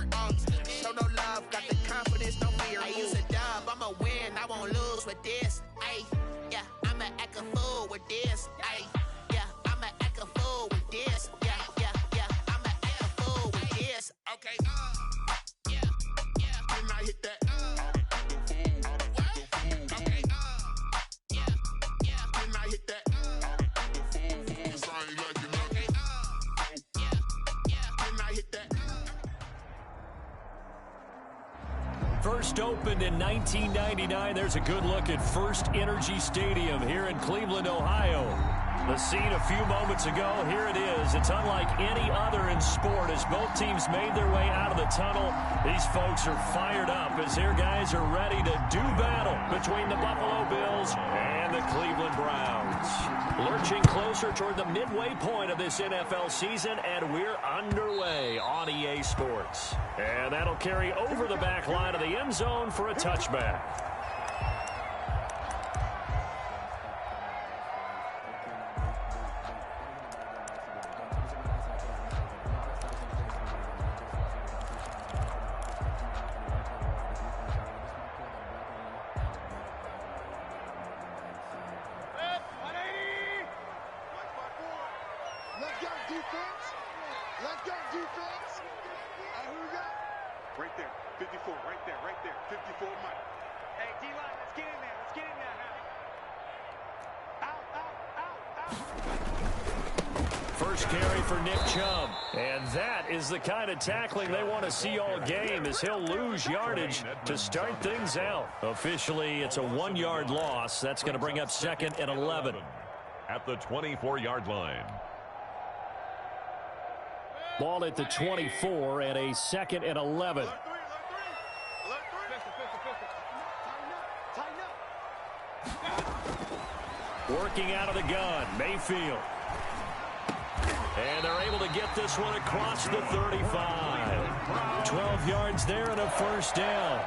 here. Show no love, got the confidence, no fear. I use a dub, I'ma win, I won't lose with this. Ay, yeah, I'ma act a fool with this. Ay, yeah, I'ma act a fool with this. Yeah, yeah, yeah, I'ma act a fool with this. Okay, yeah, yeah, then I hit that. First opened in 1999. There's a good look at First Energy Stadium here in Cleveland, Ohio. The scene a few moments ago, here it is. It's unlike any other in sport as both teams made their way out of the tunnel. These folks are fired up as their guys are ready to do battle between the Buffalo Bills and the Cleveland Browns. Lurching closer toward the midway point of this NFL season, and we're underway on EA Sports. And that'll carry over the back line of the end zone for a touchback. Right there, 54, right there, 54 Mike. Hey, D-line, let's get in there now. Out. First carry for Nick Chubb. And that is the kind of tackling they want to see all game as he'll lose yardage to start things out. Officially, it's a 1-yard loss. That's going to bring up 2nd and 11. At the 24-yard line. Ball at the 24 and a 2nd and 11. Working out of the gun, Mayfield. And they're able to get this one across the 35. 12 yards there and a first down.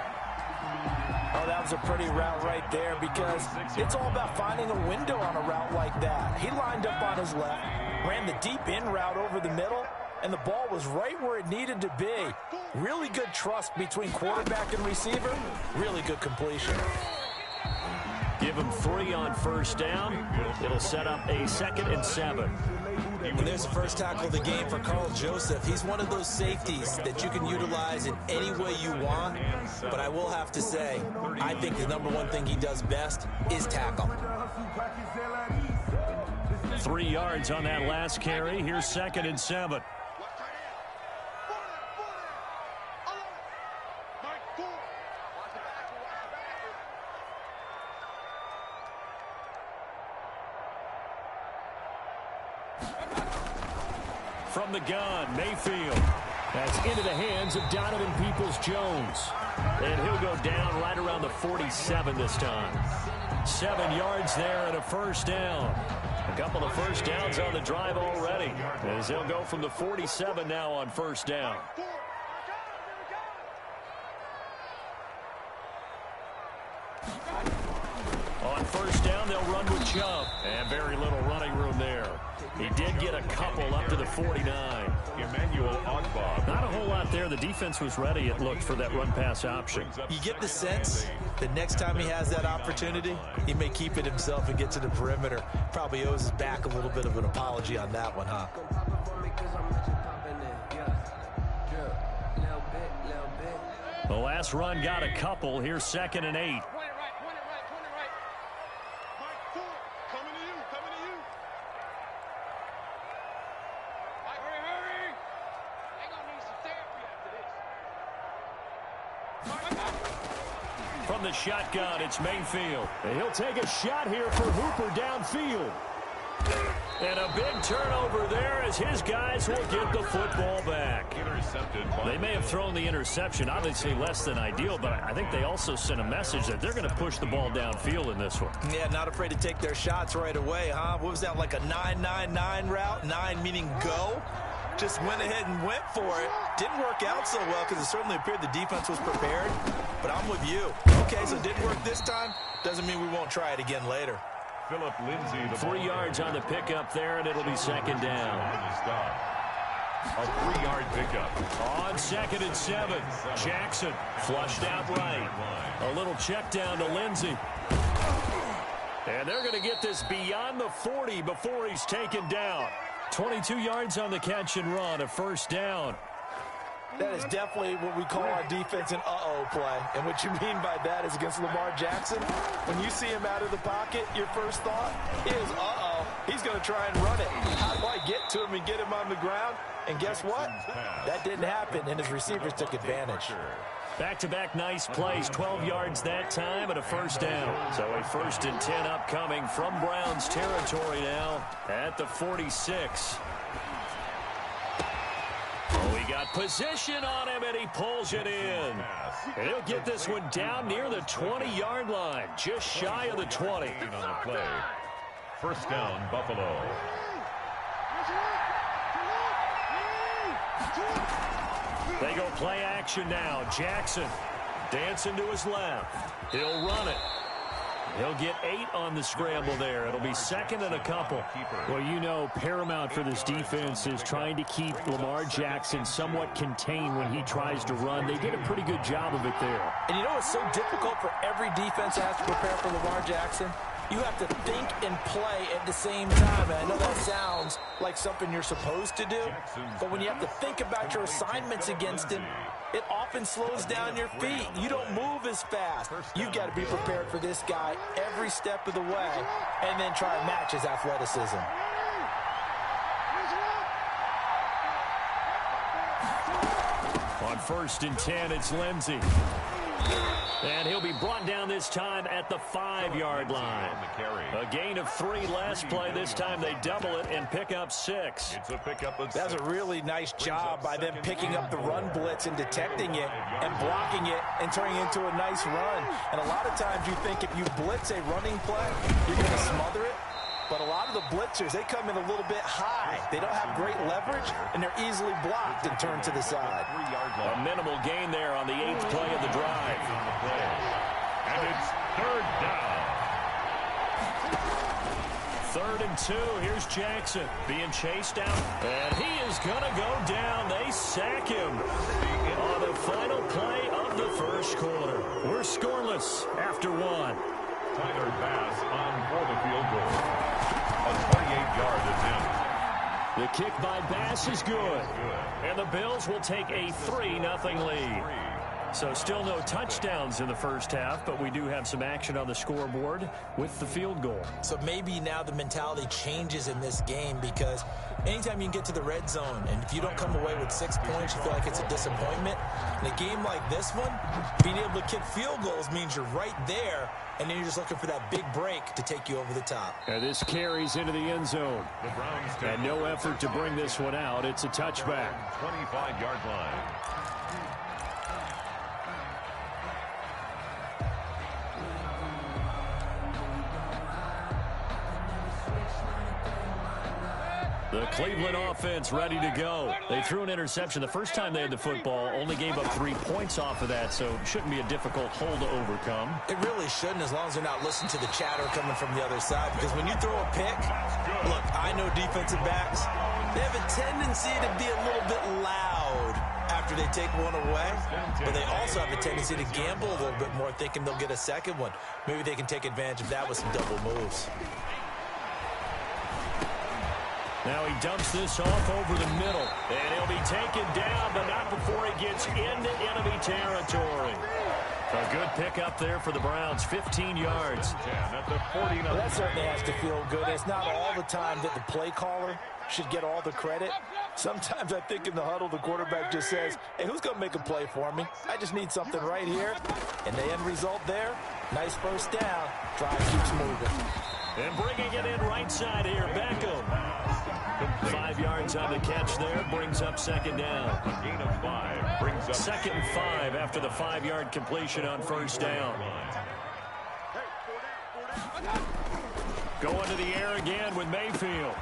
Oh, that was a pretty route right there because it's all about finding a window on a route like that. He lined up on his left, ran the deep in route over the middle, and the ball was right where it needed to be. Really good trust between quarterback and receiver. Really good completion. Give him 3 on first down. It'll set up a 2nd and 7. And there's the first tackle of the game for Carl Joseph. He's one of those safeties that you can utilize in any way you want. But I will have to say, I think the #1 thing he does best is tackle. 3 yards on that last carry. Here's 2nd and 7. From the gun, Mayfield. That's into the hands of Donovan Peoples-Jones. And he'll go down right around the 47 this time. 7 yards there and a first down. A couple of first downs on the drive already, as they'll go from the 47 now on first down. On first down, they'll run with Chubb. And very little running room there. He did get a couple up to the 49. Emmanuel Ogbah. Not a whole lot there. The defense was ready, it looked, for that run-pass option. You get the sense that next time he has that opportunity, he may keep it himself and get to the perimeter. Probably owes his back a little bit of an apology on that one, huh? The last run got a couple. Here's 2nd and 8. From the shotgun, it's Mayfield. And he'll take a shot here for Hooper downfield. And a big turnover there as his guys will get the football back. They may have thrown the interception, obviously less than ideal, but I think they also sent a message that they're going to push the ball downfield in this one. Yeah, not afraid to take their shots right away, huh? What was that, like a 9-9-9 route? 9 meaning go? Just went ahead and went for it. Didn't work out so well because it certainly appeared the defense was prepared. But I'm with you. Okay, so it didn't work this time. Doesn't mean we won't try it again later. Philip Lindsay. 3 yards on the pickup there, and it'll be 2nd down. A 3-yard pickup. On 2nd and 7, Jackson flushed out right. A little check down to Lindsey. And they're going to get this beyond the 40 before he's taken down. 22 yards on the catch and run, a first down. That is definitely what we call our defense an uh-oh play. And what you mean by that is against Lamar Jackson, when you see him out of the pocket, your first thought is, uh-oh, he's going to try and run it. How do I get to him and get him on the ground? And guess what? That didn't happen, and his receivers took advantage. Back-to-back nice plays, 12 yards that time and a first down. So a 1st and 10 upcoming from Browns territory now at the 46. Oh, he got position on him, and he pulls it in. And he'll get this one down near the 20-yard line, just shy of the 20. On the play. First down, Buffalo. They go play action now. Jackson dancing to his left. He'll run it. He'll get 8 on the scramble there. It'll be 2nd and a couple. Well, you know, paramount for this defense is trying to keep Lamar Jackson somewhat contained when he tries to run. They did a pretty good job of it there. And you know it's so difficult for every defense that has to prepare for Lamar Jackson? You have to think and play at the same time. And I know that sounds like something you're supposed to do, but when you have to think about your assignments against him, it often slows down your feet. You don't move as fast. You've got to be prepared for this guy every step of the way and then try and match his athleticism. On 1st and 10, it's Lindsey. And he'll be brought down this time at the 5-yard line. A gain of 3 last play. This time they double it and pick up 6. It's a pickup of That's a really nice job by them picking up the run blitz and detecting it and blocking it and turning it into a nice run. And a lot of times you think if you blitz a running play, you're going to smother it. But a lot of the blitzers, they come in a little bit high. They don't have great leverage, and they're easily blocked and turned to the side. A minimal gain there on the 8th play of the drive. And it's 3rd down. 3rd and 2. Here's Jackson being chased out. And he is going to go down. They sack him on the final play of the 1st quarter. We're scoreless after 1. Tyler Bass on for the field goal. A 28-yard attempt. The kick by Bass is good. And the Bills will take a 3-0 lead. So still no touchdowns in the first half, but we do have some action on the scoreboard with the field goal. So maybe now the mentality changes in this game because anytime you can get to the red zone and if you don't come away with 6 points, you feel like it's a disappointment. In a game like this one, being able to kick field goals means you're right there, and then you're just looking for that big break to take you over the top. And this carries into the end zone. The Browns and no effort to bring this one out. It's a touchback. 25-yard line. The Cleveland offense ready to go. They threw an interception the first time they had the football, only gave up 3 points off of that, so it shouldn't be a difficult hole to overcome. It really shouldn't, as long as they're not listening to the chatter coming from the other side, because when you throw a pick, look, I know defensive backs, they have a tendency to be a little bit loud after they take one away, but they also have a tendency to gamble a little bit more, thinking they'll get a second one. Maybe they can take advantage of that with some double moves. Now he dumps this off over the middle, and he'll be taken down, but not before he gets into enemy territory. A good pickup there for the Browns, 15 yards. Well, that certainly has to feel good. It's not all the time that the play caller should get all the credit. Sometimes I think in the huddle, the quarterback just says, hey, who's going to make a play for me? I just need something right here. And the end result there, nice first down. Drive keeps moving. And bringing it in right side here, Beckham. 5 yards on the catch there, brings up 2nd down. A gain of 5 brings up 2nd and 5 after the 5-yard completion on 1st down. Going to the air again with Mayfield.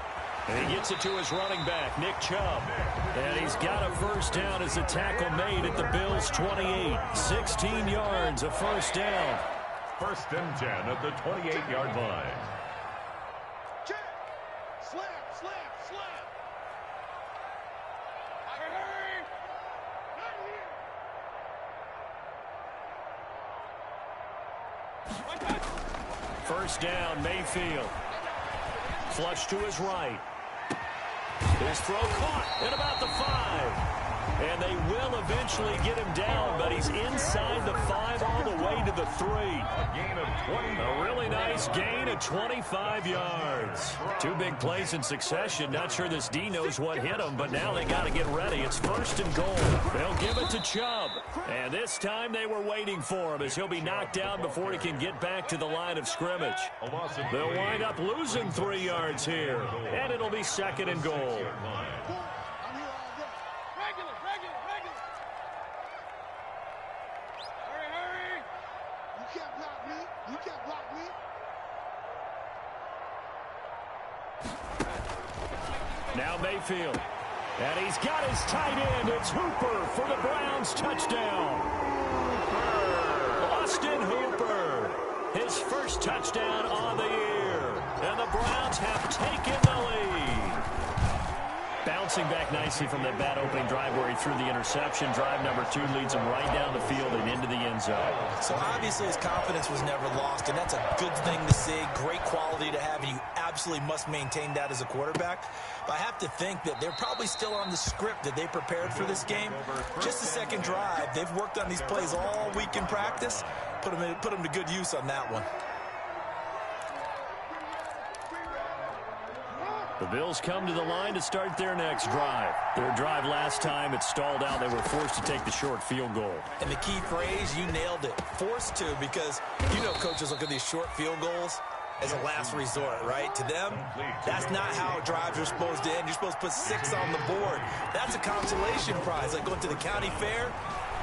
And he gets it to his running back, Nick Chubb. And he's got a first down as a tackle made at the Bills' 28. 16 yards, a first down. 1st and 10 at the 28-yard line. First down, Mayfield. Flush to his right. His throw caught at about the 5. And they will eventually get him down, but he's inside the 5 all the way to the 3. A gain of 20. A really nice gain of 25 yards. 2 big plays in succession. Not sure this D knows what hit him, but now they got to get ready. It's first and goal. They'll give it to Chubb. And this time they were waiting for him as he'll be knocked down before he can get back to the line of scrimmage. They'll wind up losing 3 yards here, and it'll be second and goal. Now Mayfield. And he's got his tight end. It's Hooper for the Browns touchdown. Austin Hooper. His first touchdown on the year. And the Browns have taken the lead. Bouncing back nicely from that bad opening drive where he threw the interception. Drive number 2 leads him right down the field and into the end zone. So obviously his confidence was never lost, and that's a good thing to see. Great quality to have, and you absolutely must maintain that as a quarterback. But I have to think that they're probably still on the script that they prepared for this game. Just the second drive. They've worked on these plays all week in practice. Put them to good use on that one. The Bills come to the line to start their next drive. Their drive last time, it stalled out. They were forced to take the short field goal. And the key phrase, you nailed it, forced to, because you know coaches look at these short field goals as a last resort, right? To them, that's not how drives are supposed to end. You're supposed to put 6 on the board. That's a consolation prize, like going to the county fair.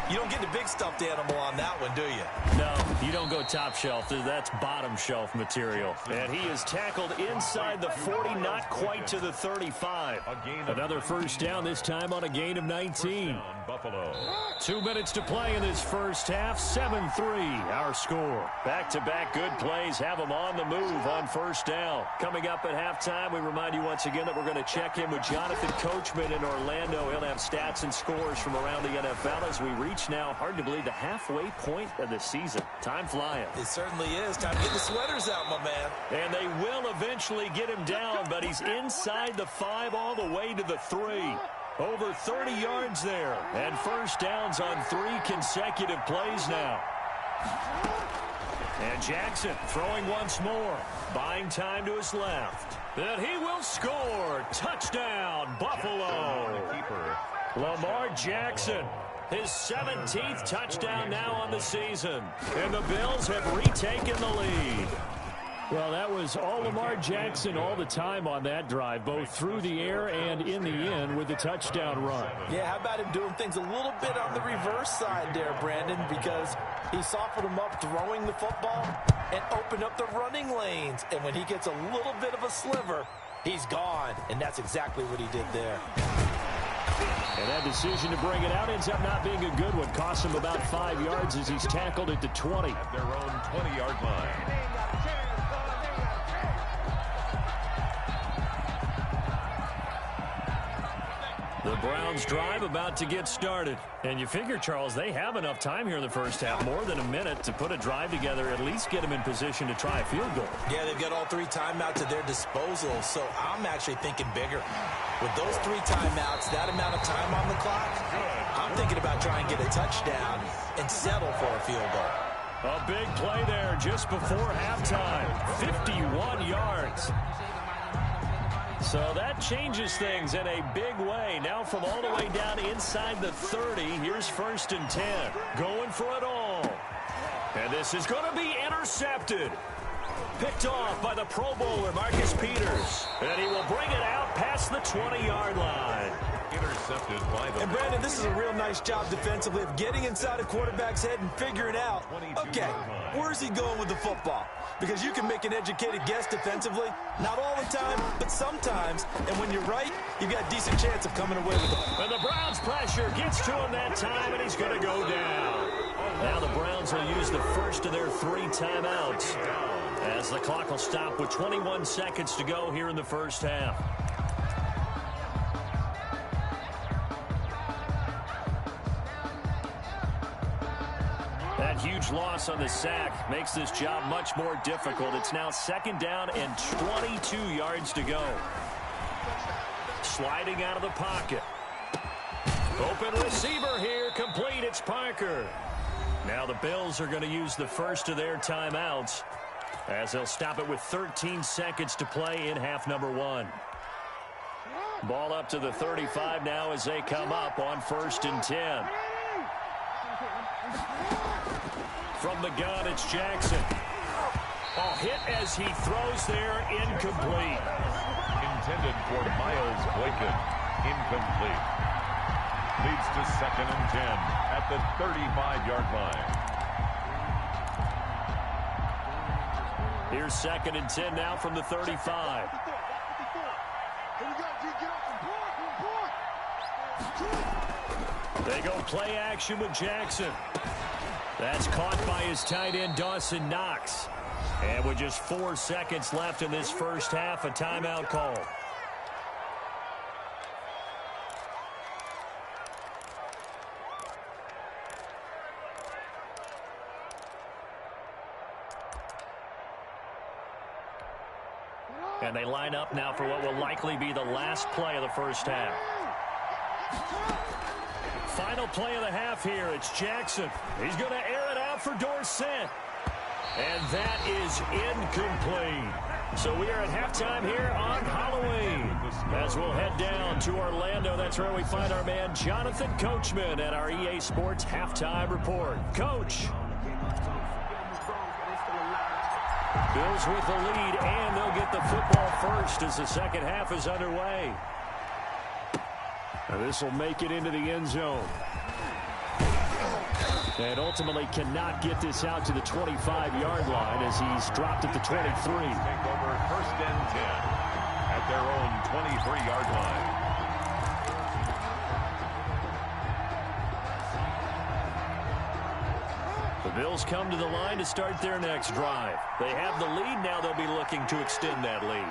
You don't get the big stuffed animal on that one, do you? No, you don't go top shelf. That's bottom shelf material. And he is tackled inside the 40, not quite to the 35. Another first down, this time on a gain of 19. Buffalo. 2 minutes to play in this first half. 7-3, our score. Back-to-back good plays have them on the move on first down. Coming up at halftime, we remind you once again that we're going to check in with Jonathan Coachman in Orlando. He'll have stats and scores from around the NFL as we reach now, hard to believe, the halfway point of the season. Time flying. It certainly is. Time to get the sweaters out, my man. And they will eventually get him down, but he's inside the 5 all the way to the 3. Over 30 yards there. And first downs on 3 consecutive plays now. And Jackson throwing once more. Buying time to his left. And he will score. Touchdown, Buffalo. Lamar Jackson. His 17th touchdown now on the season. And the Bills have retaken the lead. Well, that was all Lamar Jackson all the time on that drive, both through the air and in the end with the touchdown run. Yeah, how about him doing things a little bit on the reverse side there, Brandon, because he softened him up throwing the football and opened up the running lanes. And when he gets a little bit of a sliver, he's gone. And that's exactly what he did there. And that decision to bring it out ends up not being a good one. Costs him about 5 yards as he's tackled at the 20. At their own 20-yard line. The Browns drive about to get started. And you figure, Charles, they have enough time here in the first half, more than a minute, to put a drive together, at least get them in position to try a field goal. Yeah, they've got all 3 timeouts at their disposal, so I'm actually thinking bigger. With those 3 timeouts, that amount of time on the clock, I'm thinking about trying to get a touchdown and settle for a field goal. A big play there just before halftime. 51 yards. So that changes things in a big way. Now from all the way down inside the 30, here's first and 10. Going for it all. And this is going to be intercepted. Picked off by the Pro Bowler, Marcus Peters. And he will bring it out past the 20-yard line. Intercepted by the... And, Brandon, this is a real nice job defensively of getting inside a quarterback's head and figuring out, okay, where's he going with the football? Because you can make an educated guess defensively. Not all the time, but sometimes. And when you're right, you've got a decent chance of coming away with it. And the Browns' pressure gets to him that time, and he's going to go down. Now the Browns will use the first of their 3 timeouts, as the clock will stop with 21 seconds to go here in the first half. That huge loss on the sack makes this job much more difficult. It's now 2nd down and 22 yards to go. Sliding out of the pocket. Open receiver here, complete. It's Parker. Now the Bills are going to use the first of their timeouts as they'll stop it with 13 seconds to play in half number 1. Ball up to the 35 now as they come up on 1st and 10. From the gun, it's Jackson. Hit as he throws there, incomplete. Intended for Miles Boykin. Incomplete. Leads to 2nd and 10 at the 35-yard line. Here's 2nd and 10 now from the 35. They go play action with Jackson. That's caught by his tight end, Dawson Knox. And with just 4 seconds left in this first half, a timeout call. And they line up now for what will likely be the last play of the first half. Final play of the half here. It's Jackson. He's going to air it out for Dorsett. And that is incomplete. So we are at halftime here on Halloween. As we'll head down to Orlando, that's where we find our man Jonathan Coachman at our EA Sports Halftime Report. Coach. Bills with the lead, and they'll get the football first as the second half is underway. Now this will make it into the end zone. And ultimately cannot get this out to the 25-yard line as he's dropped at the 23. Take over 1st and 10 at their own 23-yard line. The Bills come to the line to start their next drive. They have the lead. Now they'll be looking to extend that lead.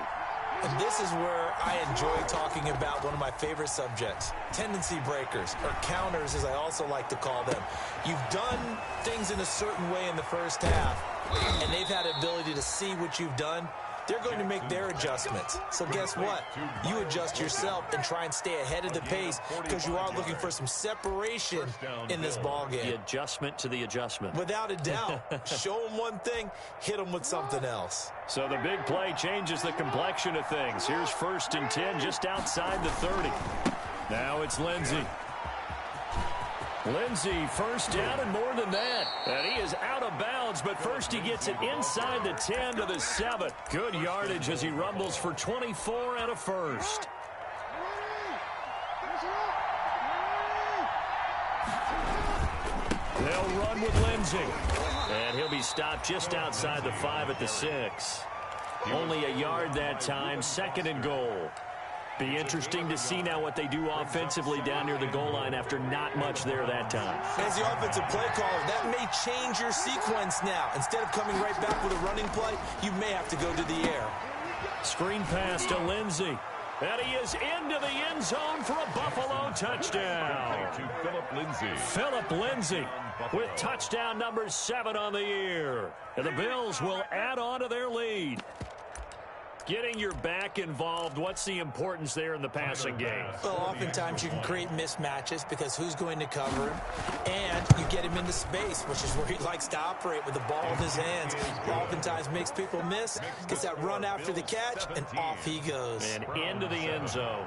And this is where I enjoy talking about one of my favorite subjects, tendency breakers, or counters as I also like to call them. You've done things in a certain way in the first half, and they've had the ability to see what you've done. They're going to make their adjustments. So guess what? You adjust yourself and try and stay ahead of the pace because you are looking for some separation in this ball game. The adjustment to the adjustment. Without a doubt. Show them one thing, hit them with something else. So the big play changes the complexion of things. Here's 1st and 10 just outside the 30. Now it's Lindsey. Lindsey, 1st down and more than that. And he is out of bounds, but first he gets it inside the 10 to the 7. Good yardage as he rumbles for 24 and a first. They'll run with Lindsey. And he'll be stopped just outside the 5 at the 6. Only a yard that time, 2nd and goal. Be interesting to see now what they do offensively down near the goal line after not much there that time. As the offensive play caller, that may change your sequence now. Instead of coming right back with a running play, you may have to go to the air. Screen pass to Lindsey. And he is into the end zone for a Buffalo touchdown. To Philip Lindsey. Philip Lindsey with touchdown number 7 on the year. And the Bills will add on to their lead. Getting your back involved, what's the importance there in the passing game? Well, oftentimes you can create mismatches because who's going to cover him? And you get him into space, which is where he likes to operate with the ball in his hands. Oftentimes makes people miss, gets that run after the catch, and off he goes. And into the end zone.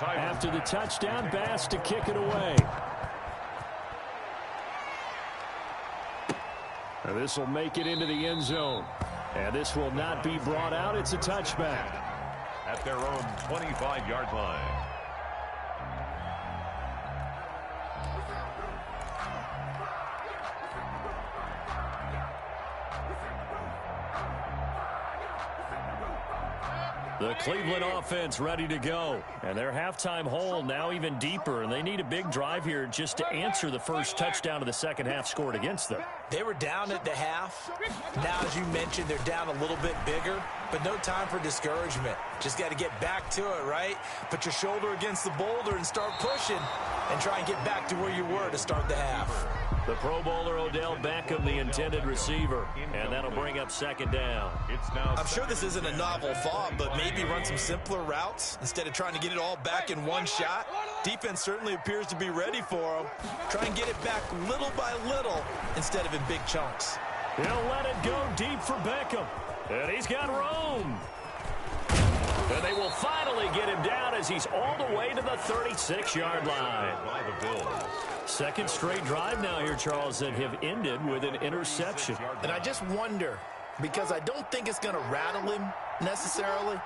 After the touchdown, Bass to kick it away. Now this will make it into the end zone. And this will not be brought out. It's a touchback. At their own 25-yard line. The Cleveland offense ready to go. And their halftime hole now even deeper. And they need a big drive here just to answer the first touchdown of the second half scored against them. They were down at the half. Now, as you mentioned, they're down a little bit bigger. But no time for discouragement. Just got to get back to it, right? Put your shoulder against the boulder and start pushing. And try and get back to where you were to start the half. The Pro Bowler Odell Beckham, the intended receiver, and that'll bring up second down. I'm sure this isn't a novel thought, but maybe run some simpler routes instead of trying to get it all back in one shot. Defense certainly appears to be ready for him. Try and get it back little by little instead of in big chunks. He'll let it go deep for Beckham, and he's got room. And they will finally get him down as he's all the way to the 36-yard line. Second straight drive now here, Charles, that have ended with an interception. And I just wonder, because I don't think it's going to rattle him necessarily,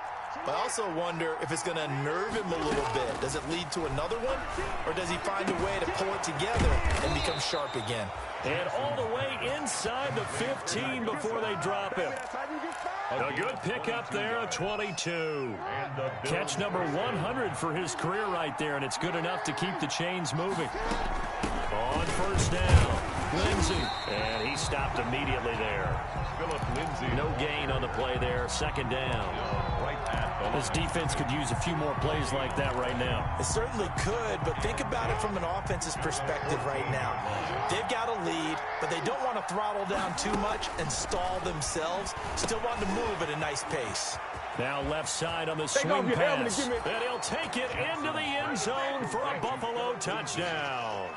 but I also wonder if it's going to unnerve him a little bit. Does it lead to another one, or does he find a way to pull it together and become sharp again? And all the way inside the 15 before they drop him. A good pickup there, a 22. Catch number 100 for his career right there, and it's good enough to keep the chains moving. On first down, Lindsey, and he stopped immediately there. No gain on the play there, second down. This defense could use a few more plays like that right now. It certainly could, but think about it from an offense's perspective right now. They've got a lead, but they don't want to throttle down too much and stall themselves. Still want to move at a nice pace. Now left side on the swing pass. And he'll take it into the end zone for a Buffalo touchdown.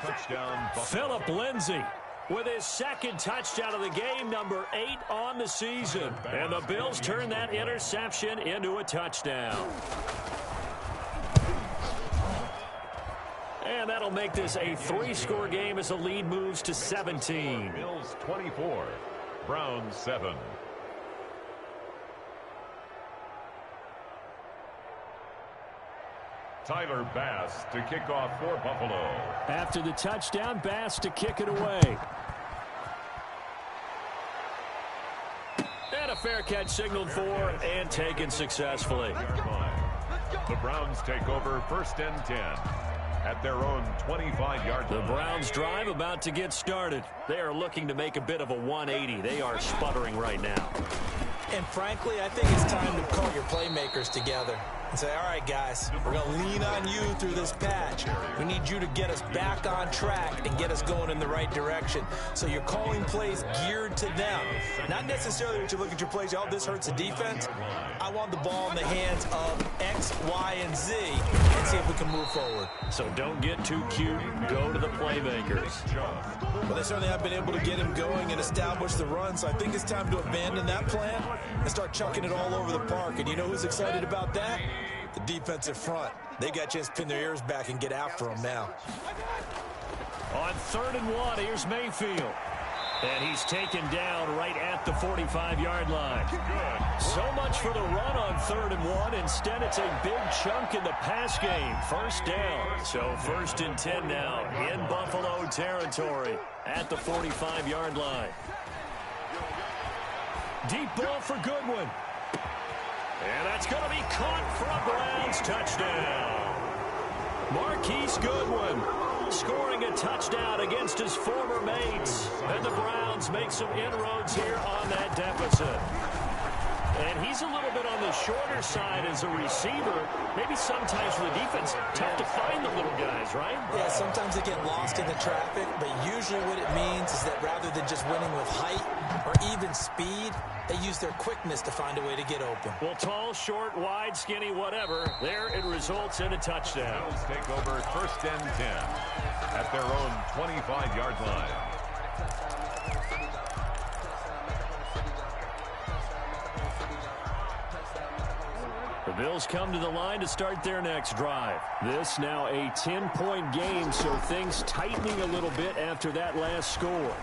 Phillip Lindsay with his second touchdown of the game, number 8 on the season. And the Bills turn that interception into a touchdown. And that'll make this a 3-score game as the lead moves to 17. Bills 24, Browns 7. Tyler Bass to kick off for Buffalo. After the touchdown, Bass to kick it away. And a fair catch signaled for and taken successfully. The Browns take over first and 10 at their own 25-yard line. The Browns drive about to get started. They are looking to make a bit of a 180. They are sputtering right now. And frankly, I think it's time to call your playmakers together and say, all right, guys, we're going to lean on you through this patch. We need you to get us back on track and get us going in the right direction. So you're calling plays geared to them. Not necessarily that you look at your plays, oh, this hurts the defense. I want the ball in the hands of X, Y, and Z and see if we can move forward. So don't get too cute. Go to the playmakers. Well, they certainly have been able to get him going and establish the run, so I think it's time to abandon that plan and start chucking it all over the park. And you know who's excited about that? The defensive front. They got a chance to pin their ears back and get after him now. On 3rd and 1, here's Mayfield. And he's taken down right at the 45-yard line. So much for the run on 3rd and 1. Instead, it's a big chunk in the pass game. First down. So 1st and 10 now in Buffalo territory at the 45-yard line. Deep ball for Goodwin. And that's going to be caught for a Browns touchdown. Marquise Goodwin scoring a touchdown against his former mates. And the Browns make some inroads here on that deficit. And he's a little bit on the shorter side as a receiver. Maybe sometimes for the defense, tough to find the little guys, right? Yeah, sometimes they get lost in the traffic, but usually what it means is that rather than just winning with height or even speed, they use their quickness to find a way to get open. Well, tall, short, wide, skinny, whatever, there it results in a touchdown. Bills take over 1st and 10 at their own 25-yard line. The Bills come to the line to start their next drive. This now a 10-point game, so things tightening a little bit after that last score.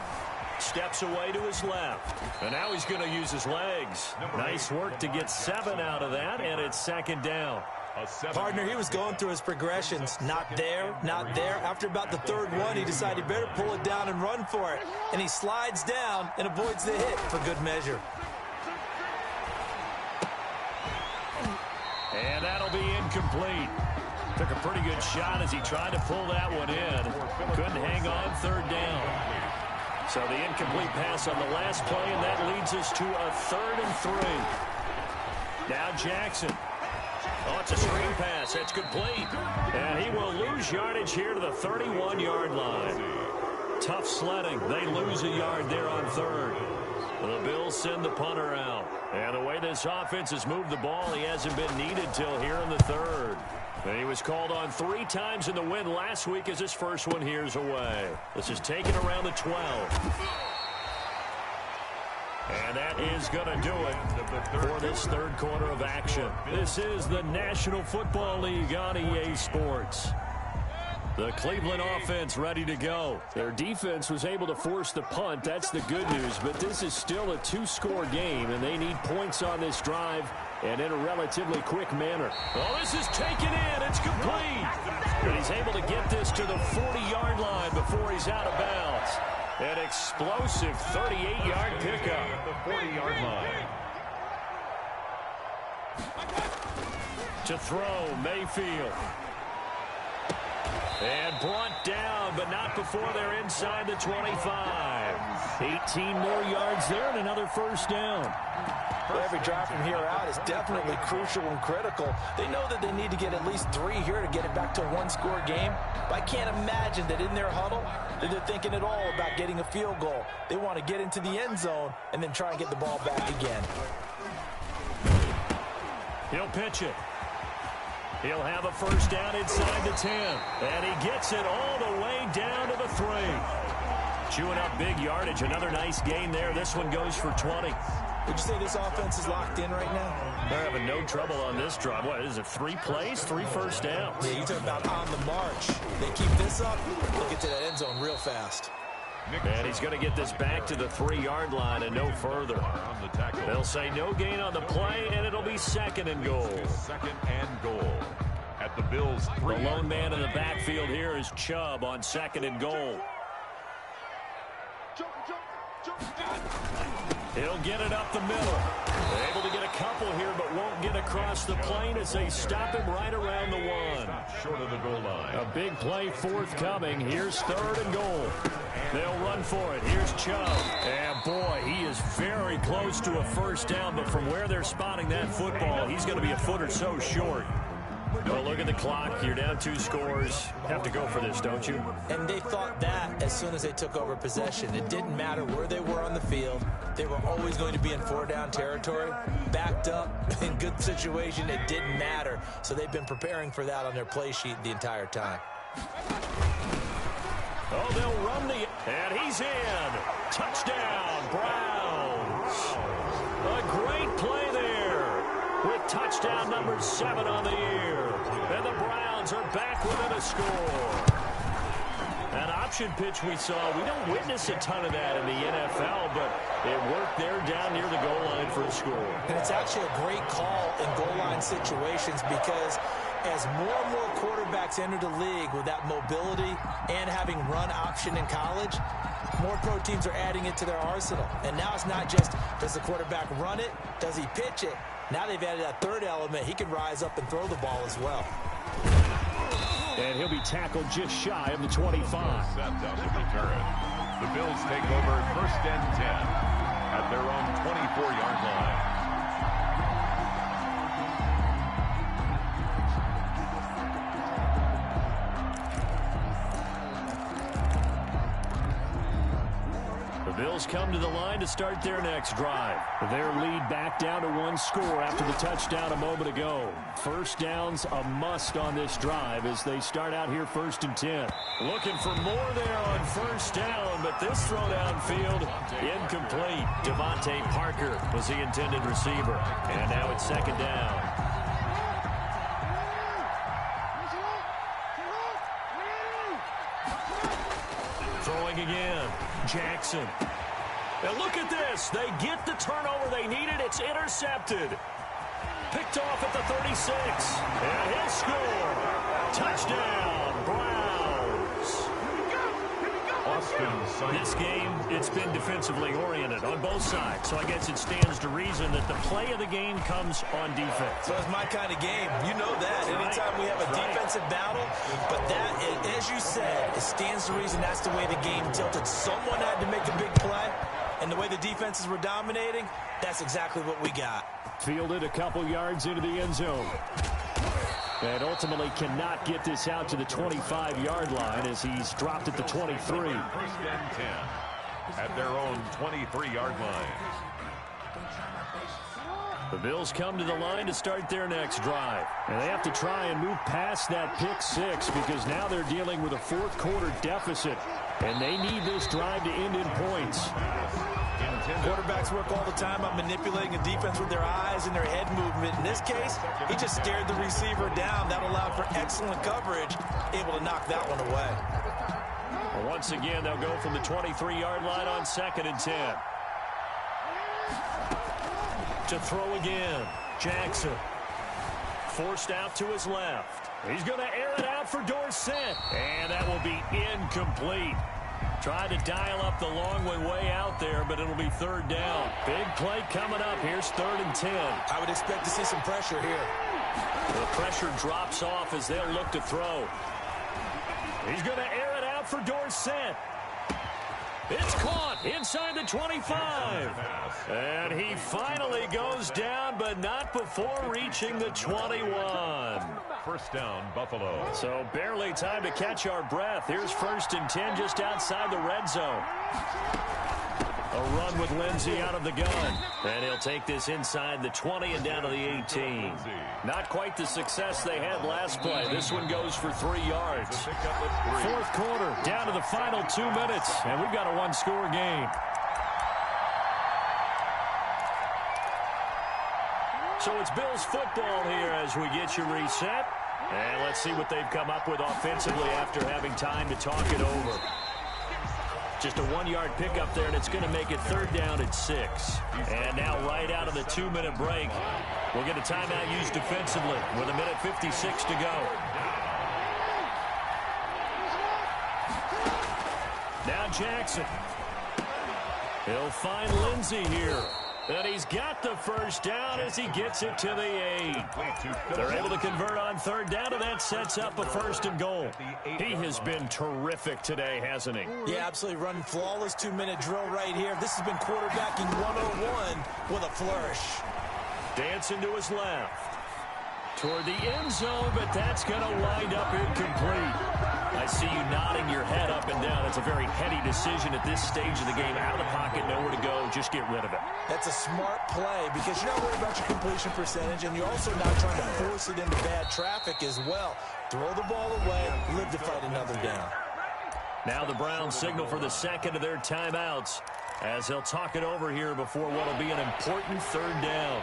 Steps away to his left. And now he's going to use his legs. Nice work to get 7 out of that, and it's 2nd down. Partner, he was going through his progressions. Not there, not there. After about the 3rd one, he decided he better pull it down and run for it. And he slides down and avoids the hit for good measure. And that'll be incomplete. Took a pretty good shot as he tried to pull that one in. Couldn't hang on 3rd down. So the incomplete pass on the last play, and that leads us to a 3rd and 3. Now Jackson. Oh, it's a screen pass. That's complete. And he will lose yardage here to the 31-yard line. Tough sledding. They lose a yard there on third. The Bills send the punter out. And the way this offense has moved the ball, he hasn't been needed till here in the third. And he was called on 3 times in the win last week as his first one here's away. This is taken around the 12. And that is going to do it for this third quarter of action. This is the National Football League on EA Sports. The Cleveland offense ready to go. Their defense was able to force the punt. That's the good news. But this is still a 2-score game, and they need points on this drive and in a relatively quick manner. Oh, this is taken in. It's complete. And he's able to get this to the 40-yard line before he's out of bounds. An explosive 38-yard pickup. The 40-yard line. To throw, Mayfield. And brought down, but not before they're inside the 25. 18 more yards there and another first down. Every drive from here out is definitely crucial and critical. They know that they need to get at least 3 here to get it back to a 1-score game. But I can't imagine that in their huddle that they're thinking at all about getting a field goal. They want to get into the end zone and then try and get the ball back again. He'll pitch it. He'll have a first down inside the 10. And he gets it all the way down to the 3. Chewing up big yardage. Another nice gain there. This one goes for 20. Would you say this offense is locked in right now? They're having no trouble on this drive. What is it, 3 plays, 3 first downs? Yeah, you talk about on the march. They keep this up, they'll get to that end zone real fast. And he's going to get this back to the 3-yard line and no further. They'll say no gain on the play, and it'll be 2nd and goal. 2nd and goal at the Bills' 3. The lone man in the backfield here is Chubb on 2nd and goal. He'll get it up the middle. They're able to get a couple here, but won't get across the plane as they stop him right around the 1. Short of the goal line. A big play forthcoming. Here's 3rd and goal. They'll run for it. Here's Chubb. And boy, he is very close to a first down, but from where they're spotting that football, he's going to be a foot or so short. Well, look at the clock. You're down 2 scores. Have to go for this, don't you? And they thought that as soon as they took over possession. It didn't matter where they were on the field. They were always going to be in 4-down territory. Backed up, in good situation, it didn't matter. So they've been preparing for that on their play sheet the entire time. Oh, they'll run the... And he's in. Touchdown, Browns. A great play there with touchdown number 7 on the year. And the Browns are back within a score. An option pitch we saw. We don't witness a ton of that in the NFL, but it worked there down near the goal line for a score. And it's actually a great call in goal line situations because as more and more quarterbacks enter the league with that mobility and having run option in college, more pro teams are adding it to their arsenal. And now it's not just, does the quarterback run it? Does he pitch it? Now they've added that 3rd element. He can rise up and throw the ball as well. And he'll be tackled just shy of the 25. That's out of return. The Bills take over 1st and 10 at their own 24-yard line. The Bills come to the line to start their next drive. Their lead back down to 1 score after the touchdown a moment ago. First down's a must on this drive as they start out here 1st and 10. Looking for more there on first down, but this throw downfield incomplete. Devontae Parker was the intended receiver. And now it's 2nd down. Throwing again. Jackson. And look at this. They get the turnover they needed. It's intercepted. Picked off at the 36. And he'll score. Touchdown, Browns. This game, it's been defensively oriented on both sides. So I guess it stands to reason that the play of the game comes on defense. So it's my kind of game. You know that. Anytime we have a defensive battle, but that, as you said, it stands to reason that's the way the game tilted. Someone had to make a big play, and the way the defenses were dominating, that's exactly what we got. Fielded a couple yards into the end zone. And ultimately cannot get this out to the 25-yard line as he's dropped at the 23. First and 10 at their own 23-yard line. The Bills come to the line to start their next drive. And they have to try and move past that pick six because now they're dealing with a fourth-quarter deficit. And they need this drive to end in points. Quarterbacks work all the time on manipulating a defense with their eyes and their head movement. In this case, he just stared the receiver down. That allowed for excellent coverage, able to knock that one away. Well, once again, they'll go from the 23-yard line on 2nd and 10. To throw again, Jackson. Forced out to his left. He's going to air it out for Dorsett. And that will be incomplete. Tried to dial up the long way out there, but it'll be 3rd down. Big play coming up. Here's 3rd and 10. I would expect to see some pressure here. The pressure drops off as they'll look to throw. He's going to air it out for Dorsett. It's caught inside the 25. And he finally goes down, but not before reaching the 21. First down, Buffalo. So barely time to catch our breath. Here's 1st and 10 just outside the red zone. A run with Lindsey out of the gun. And he'll take this inside the 20 and down to the 18. Not quite the success they had last play. This one goes for 3 yards. 4th quarter, down to the final 2 minutes. And we've got a one-score game. So it's Bills football here as we get you reset. And let's see what they've come up with offensively after having time to talk it over. Just a 1-yard pickup there, and it's going to make it 3rd down at 6. And now right out of the 2-minute break, we'll get a timeout used defensively with 1:56 to go. Now Jackson. He'll find Lindsey here. And he's got the first down as he gets it to the 8. They're able to convert on 3rd down, and that sets up a 1st and goal. He has been terrific today, hasn't he? Yeah, absolutely running flawless 2-minute drill right here. This has been quarterbacking 101 with a flourish. Dancing to his left. Toward the end zone, but that's going to wind up incomplete. I see you nodding your head up and down. It's a very heady decision at this stage of the game. Out of the pocket, nowhere to go. Just get rid of it. That's a smart play because you're not worried about your completion percentage, and you're also not trying to force it into bad traffic as well. Throw the ball away, live to fight another down. Now the Browns signal for the second of their timeouts as they'll talk it over here before what will be an important 3rd down.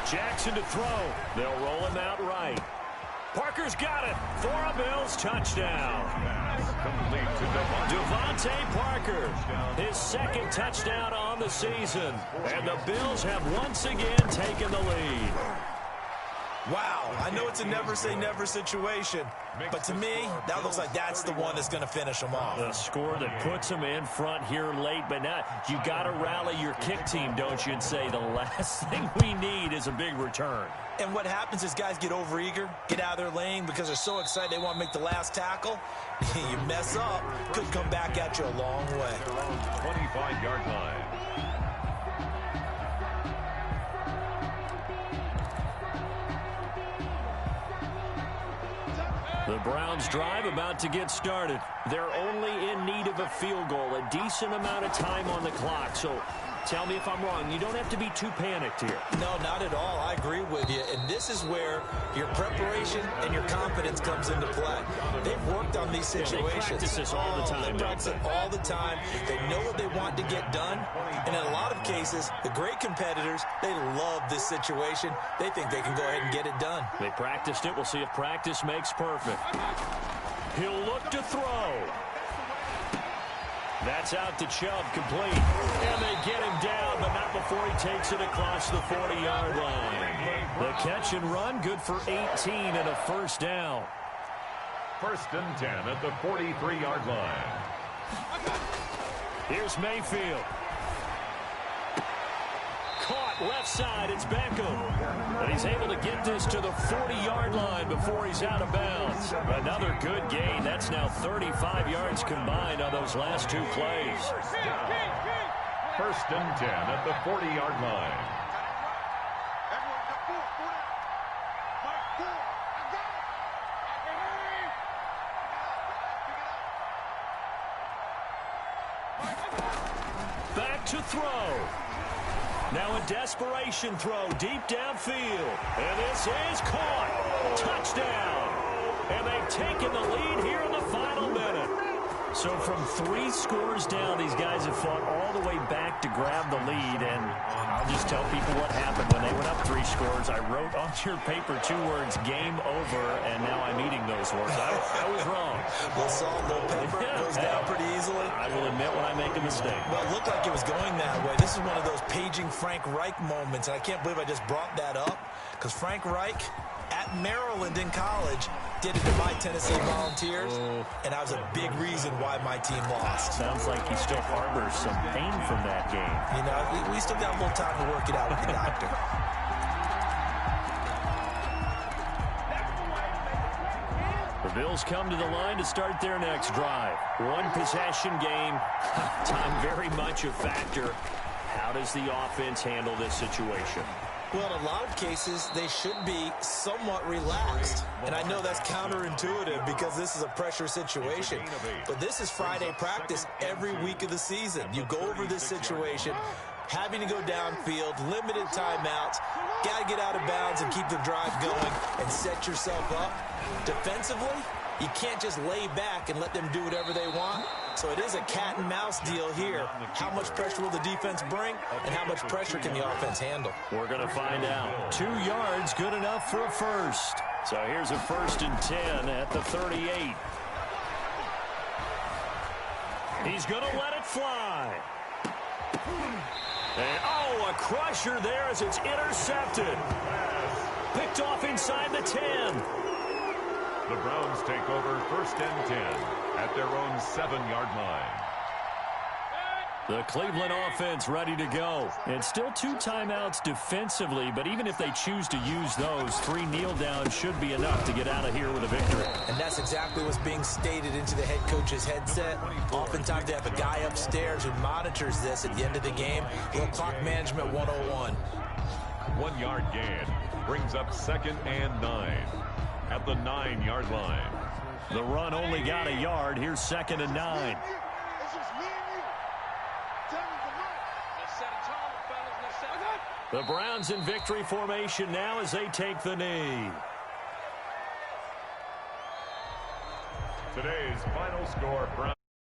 Jackson to throw. They'll roll him out right. Parker's got it for a Bills touchdown. Complete to Devontae Parker, his 2nd touchdown on the season. And the Bills have once again taken the lead. Wow, I know it's a never-say-never situation, but to me, that looks like that's the one that's going to finish them off. The score that puts them in front here late, but now you got to rally your kick team, don't you, and say the last thing we need is a big return. And what happens is guys get overeager, get out of their lane because they're so excited they want to make the last tackle. You mess up, could come back at you a long way. 25-yard line. The Browns drive about to get started. They're only in need of a field goal, a decent amount of time on the clock. So tell me if I'm wrong. You don't have to be too panicked here. No, not at all. I agree with you. And this is where your preparation and your confidence comes into play. They've worked on these situations. They practice this all the time. They practice it all the time. They know what they want to get done. And in a lot of cases, the great competitors, they love this situation. They think they can go ahead and get it done. They practiced it. We'll see if practice makes perfect. He'll look to throw. That's out to Chubb, complete. And they get him down, but not before he takes it across the 40-yard line. The catch and run, good for 18 and a 1st down. 1st and 10 at the 43-yard line. Here's Mayfield. Caught left side, it's Beckham. But he's able to get this to the 40-yard line before he's out of bounds. Another good gain. That's now 35 yards combined on those last 2 plays. 1st and 10 at the 40-yard line. back to throw. Now a desperation throw deep downfield. And this is caught. Touchdown. And they've taken the lead here in the final minute. So from 3 scores down, these guys have fought all the way back to grab the lead. And I'll just tell people what happened when they went up 3 scores. I wrote on your paper 2 words, game over, and now I'm eating those words. I was wrong. Little salt, little pepper, goes down pretty easily. I will admit when I make a mistake. Well, it looked like it was going that way. This is one of those paging Frank Reich moments, and I can't believe I just brought that up, because Frank Reich at Maryland in college did it to my Tennessee Volunteers, and that was a big reason why my team lost. Sounds like he still harbors some pain from that game. You know, we still got a little time to work it out with the doctor. The Bills come to the line to start their next drive. 1 possession game. Time very much a factor. How does the offense handle this situation? Well, in a lot of cases, they should be somewhat relaxed. And I know that's counterintuitive because this is a pressure situation. But this is Friday practice every week of the season. You go over this situation, having to go downfield, limited timeouts, got to get out of bounds and keep the drive going and set yourself up. Defensively, you can't just lay back and let them do whatever they want. So it is a cat and mouse deal here. How much pressure will the defense bring, and how much pressure can the offense handle? We're going to find out. 2 yards, good enough for a first. So here's a 1st and 10 at the 38. He's going to let it fly. And, a crusher there as it's intercepted. Picked off inside the 10. The Browns take over 1st and 10 at their own 7-yard line. The Cleveland offense ready to go. And still 2 timeouts defensively, but even if they choose to use those, 3 kneel downs should be enough to get out of here with a victory. And that's exactly what's being stated into the head coach's headset. Oftentimes they have a guy upstairs who monitors this at the end of the game. Little clock management 101. 1-yard gain brings up 2nd and 9 at the 9-yard line. The run only got a yard. Here's 2nd and 9. The Browns in victory formation now as they take the knee. Today's final score, Browns